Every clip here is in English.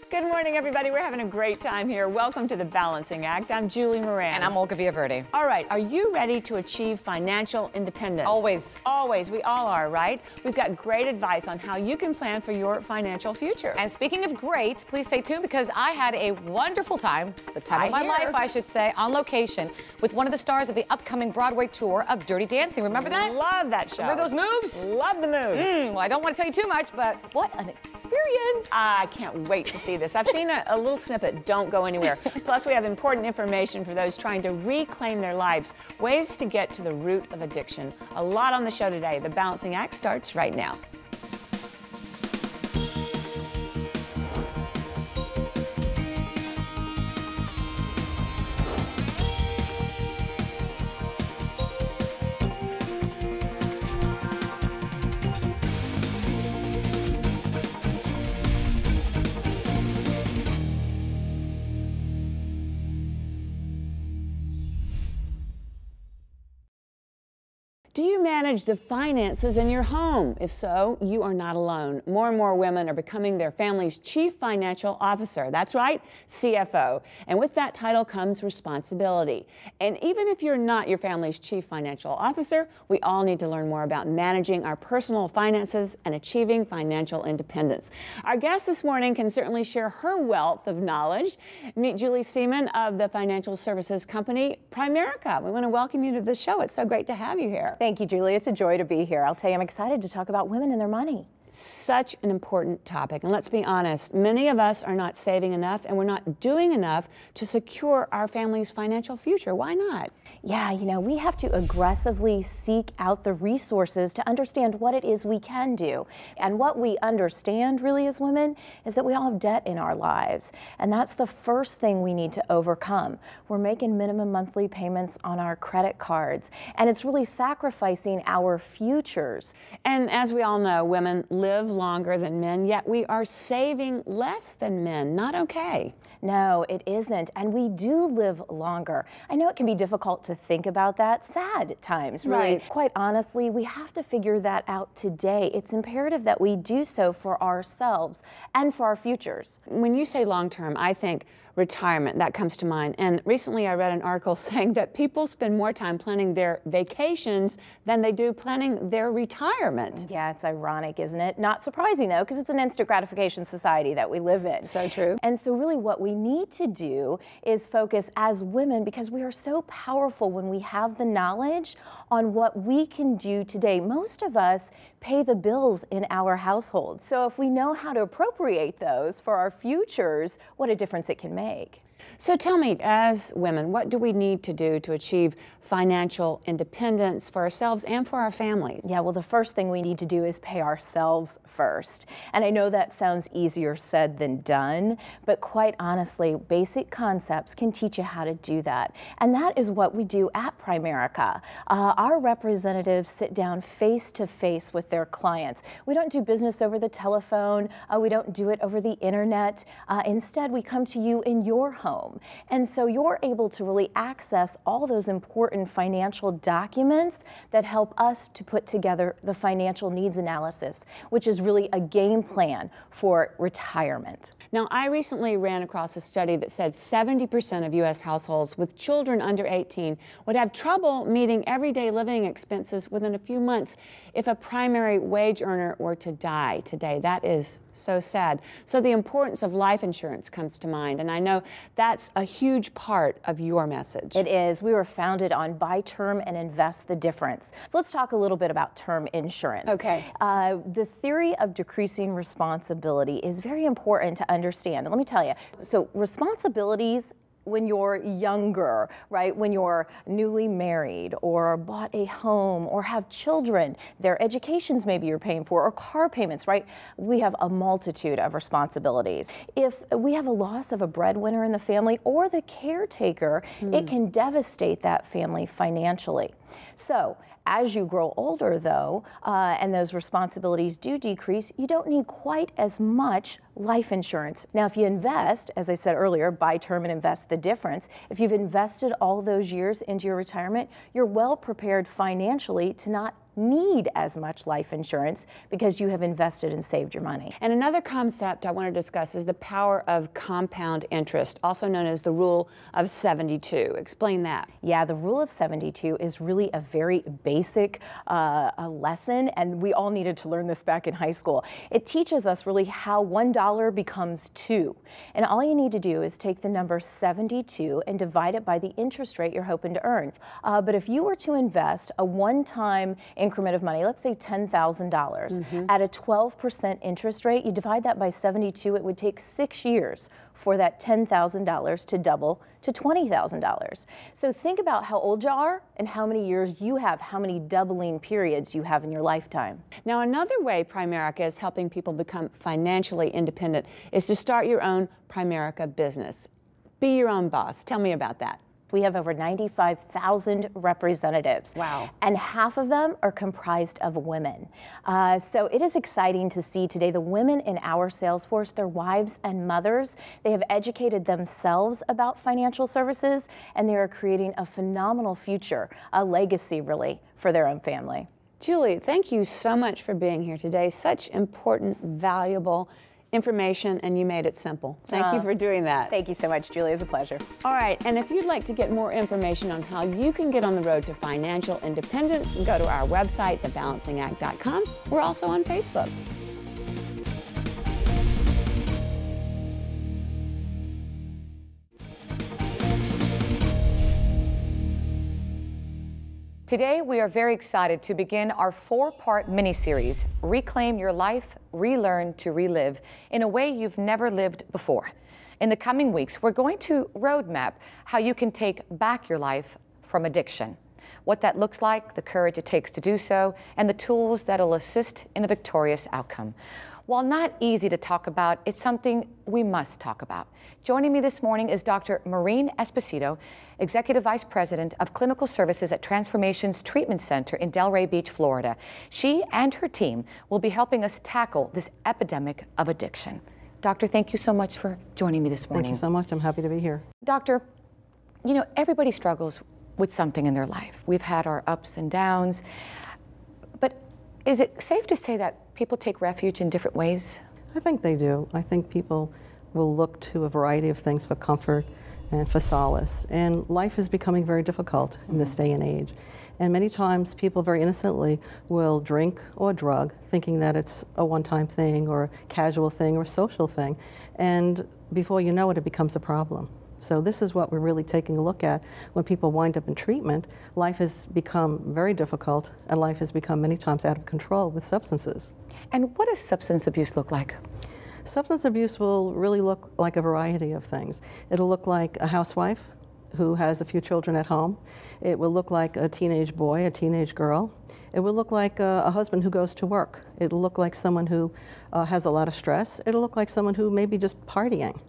Good morning, everybody. We're having a great time here. Welcome to The Balancing Act. I'm Julie Moran. And I'm Olga Villaverde. All right, are you ready to achieve financial independence? Always. Always. We all are, right? We've got great advice on how you can plan for your financial future. And speaking of great, please stay tuned because I had a wonderful time, the time of my life, I should say, on location with one of the stars of the upcoming Broadway tour of Dirty Dancing. Remember that? Love that show. Remember those moves? Love the moves. Well, I don't want to tell you too much, but what an experience. I can't wait to see this. I've seen a little snippet. Don't go anywhere. Plus, we have important information for those trying to reclaim their lives, ways to get to the root of addiction. A lot on the show today. The Balancing Act starts right now. Do you manage the finances in your home? If so, you are not alone. More and more women are becoming their family's chief financial officer. That's right, CFO. And with that title comes responsibility. And even if you're not your family's chief financial officer, we all need to learn more about managing our personal finances and achieving financial independence. Our guest this morning can certainly share her wealth of knowledge. Meet Julie Seaman of the financial services company Primerica. We want to welcome you to the show. It's so great to have you here. Thank you, Julie. It's a joy to be here. I'll tell you, I'm excited to talk about women and their money. Such an important topic. And let's be honest, many of us are not saving enough and we're not doing enough to secure our family's financial future. Why not? Yeah, you know, we have to aggressively seek out the resources to understand what it is we can do. And what we understand really as women is that we all have debt in our lives. And that's the first thing we need to overcome. We're making minimum monthly payments on our credit cards, and it's really sacrificing our futures. And as we all know, women live longer than men, yet we are saving less than men. Not okay. No, it isn't. And we do live longer. I know it can be difficult to think about that. Sad at times, really. Right. Quite honestly, we have to figure that out today. It's imperative that we do so for ourselves and for our futures. When you say long term, I think retirement, that comes to mind. And recently I read an article saying that people spend more time planning their vacations than they do planning their retirement. Yeah, it's ironic, isn't it? Not surprising, though, because it's an instant gratification society that we live in. So true. And so really what we need to do is focus as women, because we are so powerful when we have the knowledge on what we can do today. Most of us pay the bills in our household. So if we know how to appropriate those for our futures, what a difference it can make. So tell me, as women, what do we need to do to achieve financial independence for ourselves and for our families? Yeah, well, the first thing we need to do is pay ourselves first. And I know that sounds easier said than done, but quite honestly, basic concepts can teach you how to do that. And that is what we do at Primerica. Our representatives sit down face to face with their clients. We don't do business over the telephone. We don't do it over the internet. Instead, we come to you in your home. And so you're able to really access all those important financial documents that help us to put together the financial needs analysis, which is really a game plan for retirement. Now, I recently ran across a study that said 70% of U.S. households with children under 18 would have trouble meeting everyday living expenses within a few months if a primary wage earner were to die today. That is so sad. So the importance of life insurance comes to mind, and I know that's a huge part of your message. It is. We were founded on buy term and invest the difference. So let's talk a little bit about term insurance. Okay. The theory of decreasing responsibility is very important to understand. And let me tell you, so responsibilities when you're younger, right? When you're newly married or bought a home or have children, their educations maybe you're paying for, or car payments, right? We have a multitude of responsibilities. If we have a loss of a breadwinner in the family or the caretaker, it can devastate that family financially. So as you grow older, though, and those responsibilities do decrease, you don't need quite as much life insurance. Now, if you invest, as I said earlier, buy term and invest the difference, if you've invested all those years into your retirement, you're well prepared financially to not need as much life insurance because you have invested and saved your money. And another concept I want to discuss is the power of compound interest, also known as the rule of 72. Explain that. Yeah, the rule of 72 is really a very basic a lesson, and we all needed to learn this back in high school. It teaches us really how $1 becomes 2. And all you need to do is take the number 72 and divide it by the interest rate you're hoping to earn. But if you were to invest a one-time increment of money, let's say $10,000, at a 12% interest rate, you divide that by 72, it would take 6 years for that $10,000 to double to $20,000. So think about how old you are and how many years you have, how many doubling periods you have in your lifetime. Now, another way Primerica is helping people become financially independent is to start your own Primerica business. Be your own boss. Tell me about that. We have over 95,000 representatives. Wow. And half of them are comprised of women. So it is exciting to see today the women in our sales force, their wives and mothers, they have educated themselves about financial services, and they are creating a phenomenal future, a legacy really, for their own family. Julie, thank you so much for being here today. Such important, valuable information, and you made it simple. Thank you for doing that. Thank you so much, Julie. It's a pleasure. All right, and if you'd like to get more information on how you can get on the road to financial independence, go to our website, thebalancingact.com. We're also on Facebook. Today, we are very excited to begin our 4-part mini-series, Reclaim Your Life, Relearn to Relive, in a way you've never lived before. In the coming weeks, we're going to roadmap how you can take back your life from addiction, what that looks like, the courage it takes to do so, and the tools that'll assist in a victorious outcome. While not easy to talk about, it's something we must talk about. Joining me this morning is Dr. Maureen Esposito, Executive Vice President of Clinical Services at Transformations Treatment Center in Delray Beach, Florida. She and her team will be helping us tackle this epidemic of addiction. Doctor, thank you so much for joining me this morning. Thank you so much. I'm happy to be here. Doctor, you know, everybody struggles with something in their life. We've had our ups and downs, but is it safe to say that people take refuge in different ways? I think they do. I think people will look to a variety of things for comfort and for solace. And life is becoming very difficult in this day and age. And many times people very innocently will drink or drug, thinking that it's a one-time thing or a casual thing or a social thing. And before you know it, it becomes a problem. So this is what we're really taking a look at when people wind up in treatment. Life has become very difficult, and life has become many times out of control with substances. And what does substance abuse look like? Substance abuse will really look like a variety of things. It'll look like a housewife who has a few children at home. It will look like a teenage boy, a teenage girl. It will look like a husband who goes to work. It'll look like someone who has a lot of stress. It'll look like someone who may be just partying.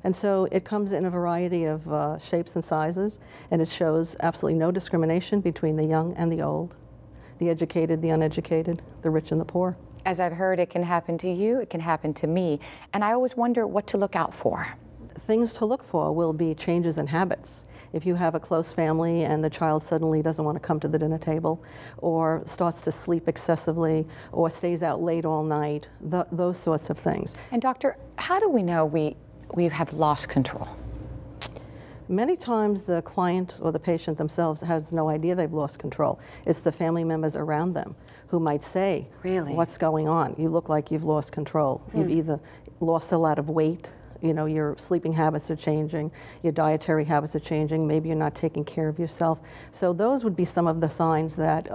And so it comes in a variety of shapes and sizes, and it shows absolutely no discrimination between the young and the old, the educated, the uneducated, the rich and the poor. As I've heard, it can happen to you, it can happen to me, and I always wonder what to look out for. Things to look for will be changes in habits. If you have a close family and the child suddenly doesn't want to come to the dinner table, or starts to sleep excessively, or stays out late all night, those sorts of things. And doctor, how do we know we have lost control? Many times the client or the patient themselves has no idea they've lost control. It's the family members around them who might say, really? What's going on? You look like you've lost control. You've either lost a lot of weight, you know, your sleeping habits are changing, your dietary habits are changing, maybe you're not taking care of yourself. So those would be some of the signs that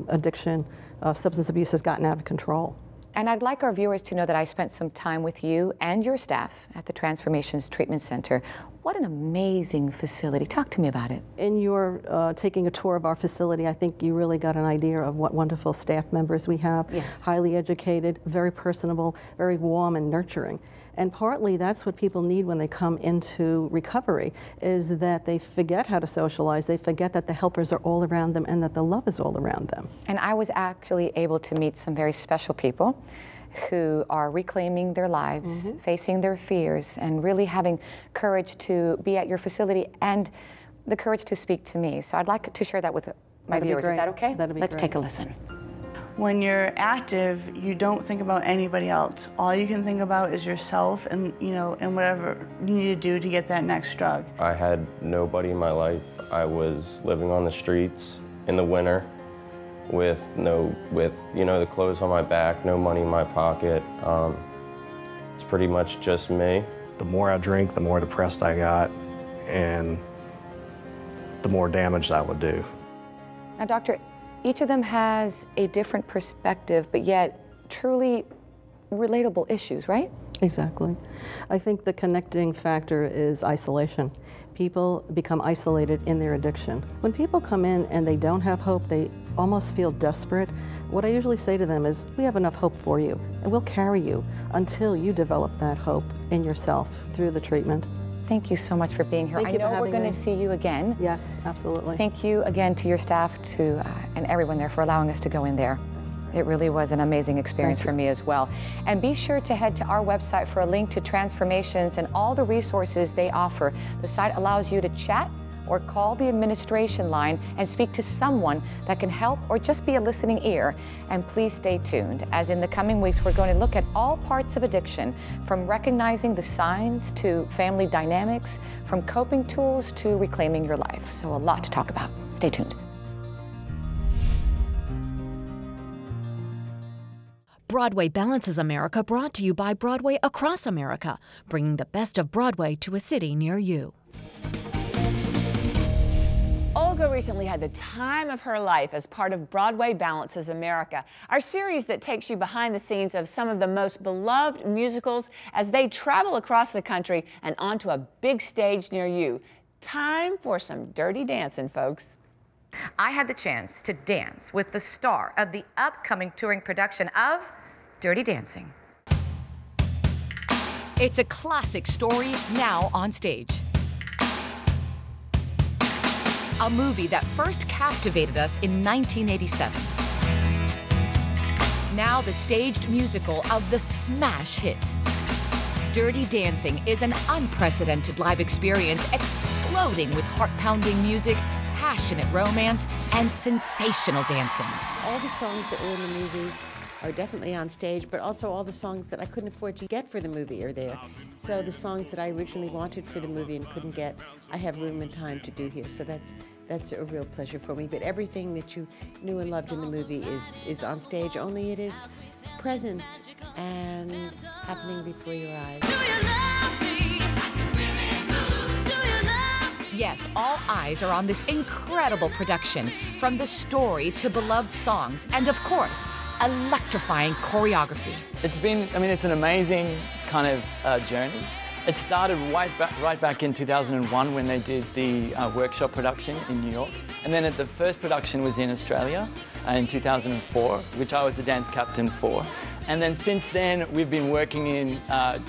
addiction, substance abuse has gotten out of control. And I'd like our viewers to know that I spent some time with you and your staff at the Transformations Treatment Center. What an amazing facility. Talk to me about it. In your taking a tour of our facility, I think you really got an idea of what wonderful staff members we have. Yes. Highly educated, very personable, very warm and nurturing. And partly that's what people need when they come into recovery, is that they forget how to socialize, they forget that the helpers are all around them and that the love is all around them. And I was actually able to meet some very special people who are reclaiming their lives, facing their fears, and really having courage to be at your facility and the courage to speak to me. So I'd like to share that with my viewers. Is that okay? That'd be Let's great. take a listen. When you're active, you don't think about anybody else. All you can think about is yourself and, and whatever you need to do to get that next drug. I had nobody in my life. I was living on the streets in the winter with the clothes on my back, no money in my pocket. It's pretty much just me. The more I drink, the more depressed I got, and the more damage that would do. Now, doctor, each of them has a different perspective, but yet truly relatable issues, right? Exactly. I think the connecting factor is isolation. People become isolated in their addiction. When people come in and they don't have hope, they almost feel desperate. What I usually say to them is, we have enough hope for you, and we'll carry you until you develop that hope in yourself through the treatment. Thank you so much for being here. I know we're going to see you again. Yes, absolutely. Thank you again to your staff and everyone there for allowing us to go in there. It really was an amazing experience for me as well. And be sure to head to our website for a link to Transformations and all the resources they offer. The site allows you to chat or call the administration line and speak to someone that can help or just be a listening ear. And please stay tuned, as in the coming weeks we're going to look at all parts of addiction, from recognizing the signs to family dynamics, from coping tools to reclaiming your life. So a lot to talk about. Stay tuned. Broadway Balances America, brought to you by Broadway Across America, bringing the best of Broadway to a city near you. Olga recently had the time of her life as part of Broadway Balances America, our series that takes you behind the scenes of some of the most beloved musicals as they travel across the country and onto a big stage near you. Time for some dirty dancing, folks. I had the chance to dance with the star of the upcoming touring production of Dirty Dancing. It's a classic story now on stage. A movie that first captivated us in 1987. Now the staged musical of the smash hit. Dirty Dancing is an unprecedented live experience exploding with heart-pounding music, passionate romance, and sensational dancing. All the songs that were in the movie are definitely on stage, but also all the songs that I couldn't afford to get for the movie are there. So the songs that I originally wanted for the movie and couldn't get, I have room and time to do here. So that's a real pleasure for me. But everything that you knew and loved in the movie is on stage, only it is present and happening before your eyes. Yes, all eyes are on this incredible production, from the story to beloved songs, and of course, electrifying choreography. It's an amazing kind of journey. It started right back in 2001 when they did the workshop production in New York. And then the first production was in Australia in 2004, which I was the dance captain for. And then since then, we've been working in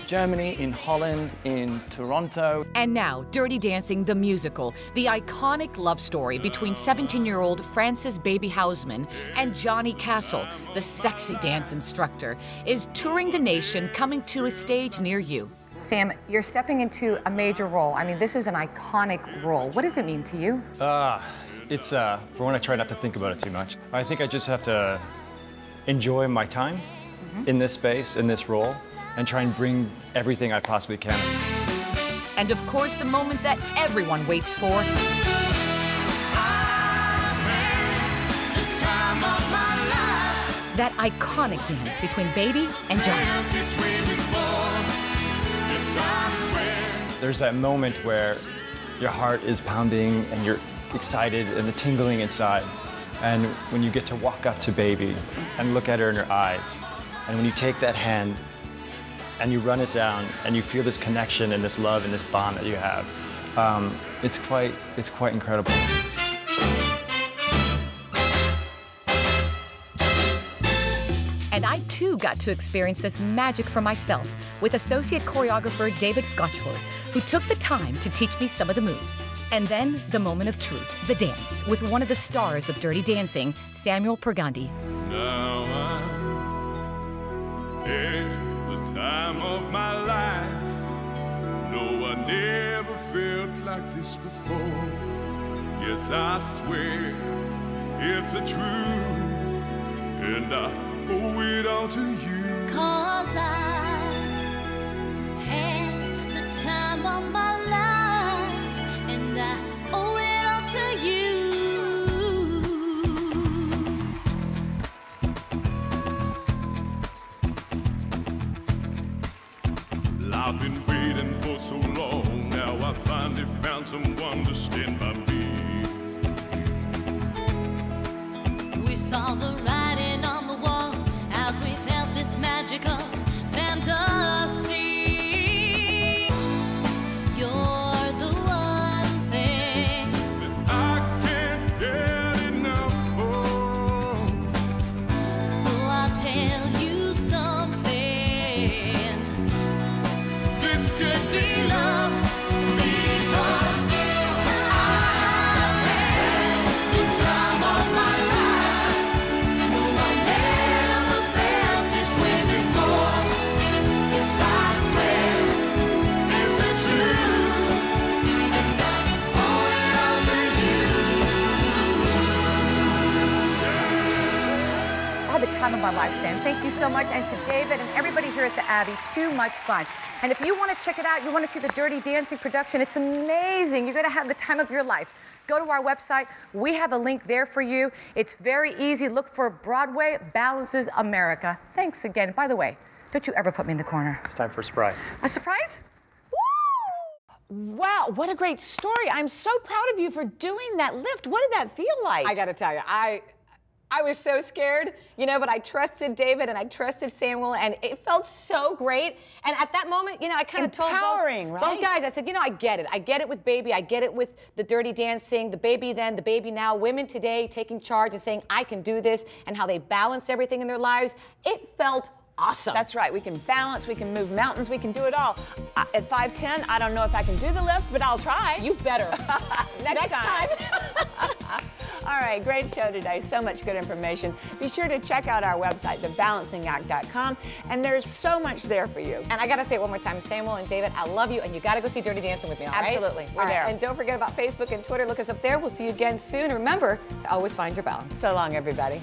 Germany, in Holland, in Toronto. And now, Dirty Dancing, the musical, the iconic love story between 17-year-old Frances Baby Hausman and Johnny Castle, the sexy dance instructor, is touring the nation, coming to a stage near you. Sam, you're stepping into a major role. I mean, this is an iconic role. What does it mean to you? It's, for one, I try not to think about it too much. I think I just have to enjoy my time in this space, in this role, and try and bring everything I possibly can. And of course, the moment that everyone waits for. That iconic dance between Baby and Johnny. There's that moment where your heart is pounding and you're excited and the tingling inside. And when you get to walk up to Baby and look at her in her eyes, and when you take that hand and you run it down and you feel this connection and this love and this bond that you have, it's quite incredible. And I too got to experience this magic for myself with associate choreographer David Scotchford, who took the time to teach me some of the moves. And then the moment of truth, the dance, with one of the stars of Dirty Dancing, Samuel Pergandi. Now I'm at the time of my life. No, I never felt like this before. Yes, I swear it's a truth. and I owe it all to you. 'Cause I had the time of my life, and I owe it all to you. I've been waiting for so long, now I finally found someone to stand by me. We saw the writing on the wall as we felt this magical fantasy. You're the one thing that I can't get enough of. So I'll tell you something. This could be love, because I've had the time of my life. No, I never felt this way before. Yes, I swear it's the truth, and I owe it all to you. I had the time of my life, Sam. Thank you so much. And to David and everybody here at the Abbey, too much fun. And if you want to check it out, you want to see the Dirty Dancing production, it's amazing. You're going to have the time of your life. Go to our website. We have a link there for you. It's very easy. Look for Broadway Balances America. Thanks again. By the way, don't you ever put me in the corner. It's time for a surprise. A surprise? Wow, what a great story. I'm so proud of you for doing that lift. What did that feel like? I gotta tell you, I was so scared, you know, but I trusted David and I trusted Samuel, and it felt so great. And at that moment, you know, I kind of told both guys, I said, you know, I get it. I get it with Baby. I get it with the Dirty Dancing, the Baby then, the Baby now. Women today taking charge and saying, I can do this, and how they balance everything in their lives. It felt awesome. That's right. We can balance, we can move mountains, we can do it all. At 5'10", I don't know if I can do the lifts, but I'll try. You better. Next time. All right, great show today. So much good information. Be sure to check out our website, thebalancingact.com, and there's so much there for you. And I gotta say it one more time, Samuel and David, I love you, and you gotta go see Dirty Dancing with me, all right? Absolutely, we're All right, there. and don't forget about Facebook and Twitter. Look us up there. We'll see you again soon. Remember to always find your balance. So long, everybody.